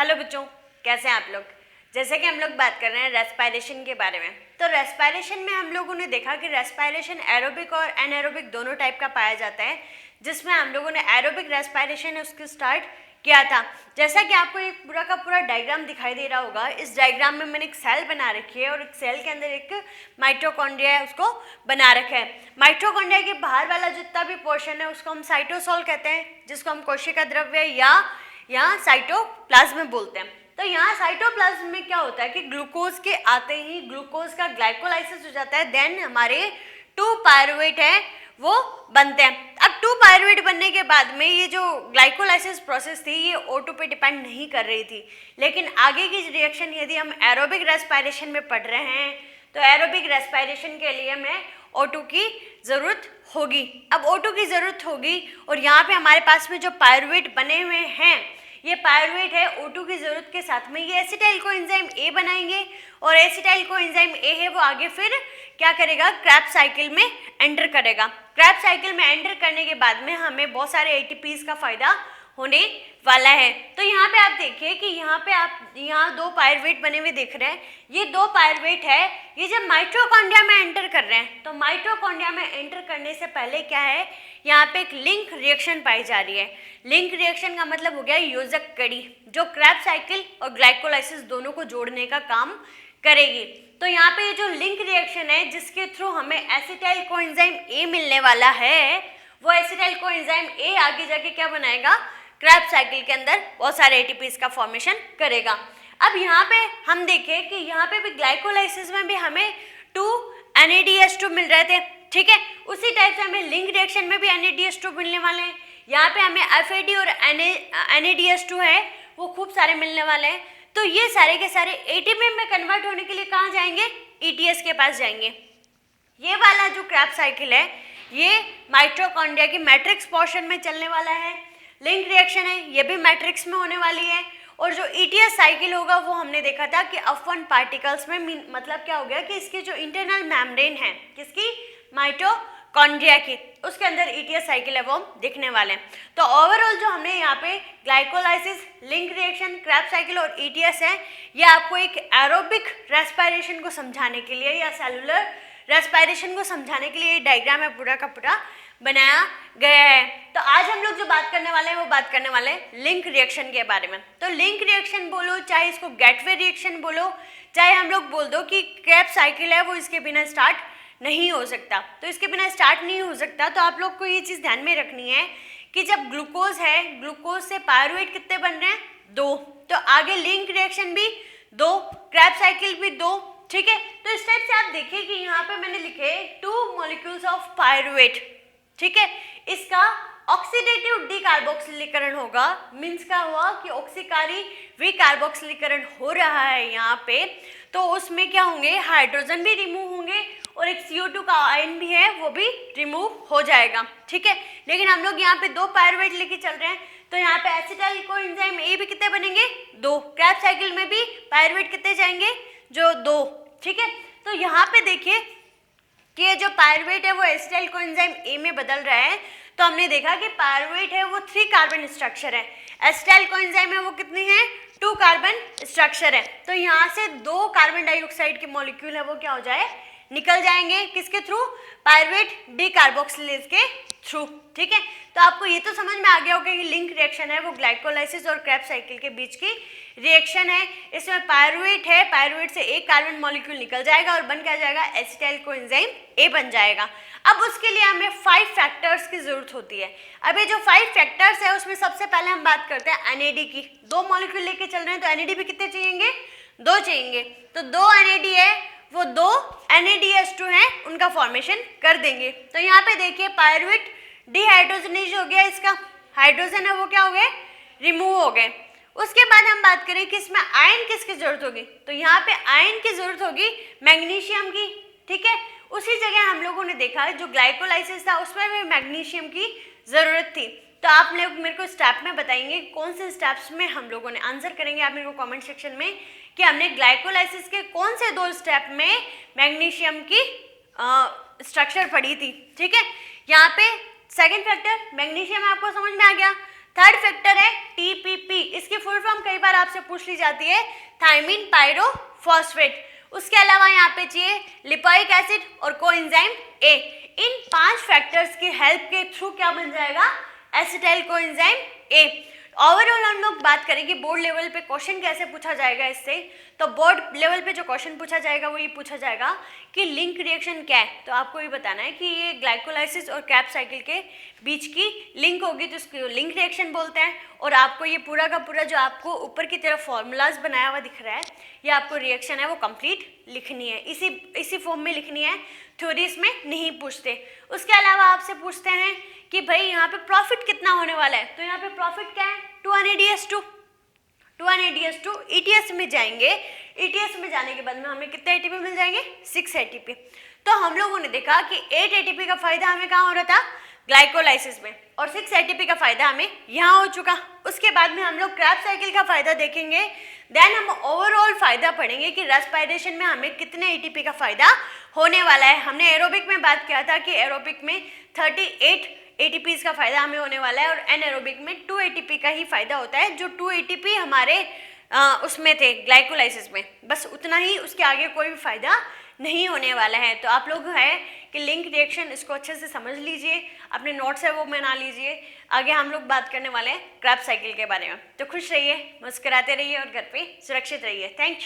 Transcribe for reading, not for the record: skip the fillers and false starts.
Hello बच्चों, कैसे हैं आप लोग। जैसे कि हम लोग बात कर रहे हैं रेस्पिरेशन के बारे में, तो रेस्पिरेशन में हम लोगों ने देखा कि रेस्पिरेशन एरोबिक और एनारोबिक दोनों टाइप का पाया जाता है, जिसमें हम लोगों ने एरोबिक रेस्पिरेशन है उसको स्टार्ट किया था। जैसा कि आपको एक पूरा का पूरा डायग्राम दिखाई दे रहा होगा, इस डायग्राम में मैंने एक सेल बना रखी है और एक सेल के अंदर एक माइटोकॉन्ड्रिया है उसको बना रखा है। माइटोकॉन्ड्रिया के बाहर वाला जितना भी पोर्शन है उसको हम साइटोसोल कहते हैं, जिसको हम कोशिका द्रव्य या यहाँ साइटोप्लाज्म बोलते हैं। तो यहाँ साइटोप्लाज्म में क्या होता है कि ग्लूकोज के आते ही ग्लूकोज का ग्लाइकोलाइसिस हो जाता है, देन हमारे 2 पायरुवेट है वो बनते हैं। अब 2 पायरुवेट बनने के बाद में ये जो ग्लाइकोलाइसिस प्रोसेस थी ये O2 पे डिपेंड नहीं कर रही थी, लेकिन आगे की रिएक्शन यदि हम एरोबिक रेस्पिरेशन में पढ़ रहे हैं तो एरोबिक रेस्पिरेशन के लिए हमें O2 की ज़रूरत होगी। अब O2 की ज़रूरत होगी और यहाँ पे हमारे पास में जो पायरुवेट बने हुए हैं ये पायरुवेट है O2 की ज़रूरत के साथ में ये एसिटाइल कोएंजाइम A बनाएंगे और एसिटाइल कोएंजाइम A है वो आगे फिर क्या करेगा, क्रैब्स साइकिल में एंटर करेगा। क्रैब्स साइकिल में एंटर करने के बाद में हमें बहुत सारे ATPs का फायदा होने वाला है। तो यहाँ पे आप देखिए कि यहाँ पे आप यहाँ 2 पायरुवेट बने हुए देख रहे हैं, ये 2 पायरुवेट है, ये जब माइटोकॉन्ड्रिया में एंटर कर रहे हैं तो माइटोकॉन्ड्रिया में एंटर करने से पहले क्या है, यहाँ पे एक लिंक रिएक्शन पाई जा रही है। लिंक रिएक्शन का मतलब हो गया योजक कड़ी, जो क्रैब्स साइकिल और ग्लाइकोलाइसिस दोनों को जोड़ने का काम करेगी। तो यहाँ पे ये जो लिंक रिएक्शन है जिसके थ्रू हमें एसिटाइल कोएंजाइम A मिलने वाला है, वो एसिटाइल कोएंजाइम A आगे जाके क्या बनाएगा, क्रैब्स साइकिल के अंदर बहुत सारे ATPs का फॉर्मेशन करेगा। अब यहाँ पे हम देखें कि यहाँ पे भी ग्लाइकोलाइसिस में भी हमें 2 NADH2 मिल रहे थे, ठीक है। उसी टाइप से हमें लिंक रिएक्शन में भी NADH2 मिलने वाले हैं। यहाँ पे हमें FAD और NADH2 है वो खूब सारे मिलने वाले हैं। तो ये सारे के सारे ATP में कन्वर्ट होने के लिए कहाँ जाएंगे, ETS के पास जाएंगे। ये वाला जो क्रैब्स साइकिल है ये माइटोकॉन्ड्रिया की मैट्रिक्स पोर्शन में चलने वाला है। लिंक रिएक्शन है ये भी मैट्रिक्स में होने वाली है। और जो ETS साइकिल होगा वो हमने देखा था कि अप1 पार्टिकल्स में, मतलब क्या हो गया कि इसकी जो इंटरनल मेम्ब्रेन है किसकी, माइटोकॉन्ड्रिया की, उसके अंदर ETS साइकिल है वो दिखने वाले हैं। तो ओवरऑल जो हमने यहाँ पे glycolysis, link reaction, crabs cycle और ETS है, ये आपको एक एरोबिक रेस्पिरेशन को समझाने के लिए या सेलुलर रेस्पिरेशन को समझाने के लिए ये डायग्राम है पूरा का पूरा बनाया गया है। तो आज हम लोग जो बात करने वाले हैं वो बात करने वाले हैं लिंक रिएक्शन के बारे में। तो लिंक रिएक्शन बोलो, चाहे इसको गेटवे रिएक्शन बोलो, चाहे हम लोग बोल दो कि क्रैब्स साइकिल है वो इसके बिना स्टार्ट नहीं हो सकता। तो इसके बिना स्टार्ट नहीं हो सकता, तो आप लोग को ये चीज़ ध्यान में रखनी है कि जब ग्लूकोज है, ग्लूकोज से पायरुवेट कितने बन रहे हैं, 2, तो आगे लिंक रिएक्शन भी 2, क्रैब्स साइकिल भी 2, ठीक है। तो इस टाइप से आप देखिए कि यहाँ पे मैंने लिखे 2 मॉलिक्यूल्स ऑफ पायरुवेट, ठीक है। इसका ऑक्सीडेटिव डीकार्बोक्सिलीकरण होगा, मीन्स क्या हुआ कि ऑक्सीकारी विकार्बोक्सिलीकरण हो रहा है यहाँ पे, तो उसमें क्या होंगे, हाइड्रोजन भी रिमूव होंगे और एक CO2 का आयन भी है वो भी रिमूव हो जाएगा, ठीक है। लेकिन हम लोग यहाँ पे 2 पायरुवेट लेके चल रहे हैं, तो यहाँ पे एसिटाइल कोएंजाइम A भी कितने बनेंगे, 2, क्रैब्स साइकिल में भी पायरुवेट कितने जाएंगे, जो 2, ठीक है। तो यहाँ पे देखिए कि ये जो पायरुवेट है वो एसिटाइल कोएंजाइम A में बदल रहा है, तो हमने देखा कि पायरुवेट है वो 3 कार्बन स्ट्रक्चर है, एसिटाइल कोएंजाइम है वो कितनी है, 2 कार्बन स्ट्रक्चर है। तो यहाँ से 2 कार्बन डाइऑक्साइड के मॉलिक्यूल है वो क्या हो जाए, निकल जाएंगे, किसके थ्रू, पायरुवेट डीकार्बोक्सिलेज के थ्रू, ठीक है। तो आपको ये तो समझ में आ गया होगा कि लिंक रिएक्शन है वो ग्लाइकोलाइसिस और क्रैब्स साइकिल के बीच की रिएक्शन है। इसमें पायरुवेट है, पायरुवेट से एक कार्बन मॉलिक्यूल निकल जाएगा और बन क्या जाएगा, एसिटाइल कोएंजाइम A बन जाएगा। अब उसके लिए हमें 5 फैक्टर्स की जरूरत होती है। अब ये जो 5 फैक्टर्स है उसमें सबसे पहले हम बात करते हैं NAD की। 2 मॉलिक्यूल लेके चल रहे हैं तो NAD भी कितने चाहिए, 2 चाहिए, तो 2 NAD है वो 2 NADH2 है उनका फॉर्मेशन कर देंगे। तो यहाँ पे देखिए पायरुवेट डिहाइड्रोजनेज हो गया, इसका हाइड्रोजन है वो क्या हो गए, रिमूव हो गए। उसके बाद हम बात करें कि इसमें आयन किसकी जरूरत होगी, तो यहाँ पे आयन की जरूरत होगी मैग्नीशियम की, ठीक है। उसी जगह हम लोगों ने देखा जो ग्लाइकोलाइसिस था उसमें भी मैग्नीशियम की जरूरत थी। तो आप लोग मेरे को स्टेप में बताएंगे कौन से स्टेप्स में हम लोगों ने आंसर करेंगे, आप मेरे को कमेंट सेक्शन में कि हमने ग्लाइकोलाइसिस के कौन से 2 स्टेप में मैग्नीशियम की स्ट्रक्चर पढ़ी थी, ठीक है। यहाँ पे सेकंड फैक्टर मैग्नीशियम आपको समझ में आ गया, थर्ड फैक्टर है टीपीपी, इसकी फुल फॉर्म कई बार आपसे पूछ ली जाती है, थायमिन पायरोफॉस्फेट। उसके अलावा यहाँ पे चाहिए लिपोइक एसिड और कोएंजाइम ए। इन 5 फैक्टर्स की हेल्प के थ्रू क्या बन जाएगा, एसिटाइल कोएंजाइम ए। ओवरऑल हम लोग बात करें कि बोर्ड लेवल पे क्वेश्चन कैसे पूछा जाएगा इससे, तो बोर्ड लेवल पे जो क्वेश्चन पूछा जाएगा वो ये पूछा जाएगा कि लिंक रिएक्शन क्या है। तो आपको ये बताना है कि ये ग्लाइकोलाइसिस और क्रैब्स साइकिल के बीच की लिंक होगी तो उसको लिंक रिएक्शन बोलते हैं। और आपको ये पूरा का पूरा जो आपको ऊपर की तरफ फॉर्मूलाज बनाया हुआ दिख रहा है, ये आपको रिएक्शन है वो कंप्लीट लिखनी है, इसी फॉर्म में लिखनी है, थ्योरीज में नहीं पूछते। उसके अलावा आपसे पूछते हैं कि भाई यहाँ पे प्रॉफिट कितना होने वाला है, तो यहाँ पे प्रॉफिट क्या है 2NADH2। 2NADH2 ETS में जाएंगे, ETS में जाने के बाद में हमें कितने ATP मिल जाएंगे, 6 ATP। तो हम लोगों ने देखा कि 8 ATP का फायदा हमें कहाँ हो रहा था, ग्लाइकोलाइसिस में, और 6 ATP का फायदा हमें यहाँ हो चुका। उसके बाद में हम लोग क्रैब्स साइकिल का फायदा देखेंगे, देन हम ओवरऑल फायदा पढ़ेंगे कि रेस्पिरेशन में हमें कितने ATP का फायदा होने वाला है। हमने एरोबिक में बात किया था कि एरोबिक में 38 ATPs का फायदा हमें होने वाला है और एनएरोबिक में 2 ATP का ही फायदा होता है, जो 2 ATP हमारे उसमें थे ग्लाइकोलाइसिस में, बस उतना ही, उसके आगे कोई भी फायदा नहीं होने वाला है। तो आप लोग है कि लिंक रिएक्शन इसको अच्छे से समझ लीजिए, अपने नोट्स है वो बना लीजिए। आगे हम लोग बात करने वाले हैं क्रैब्स साइकिल के बारे में। तो खुश रहिए, मुस्कुराते रहिए और घर पे सुरक्षित रहिए। Thank you.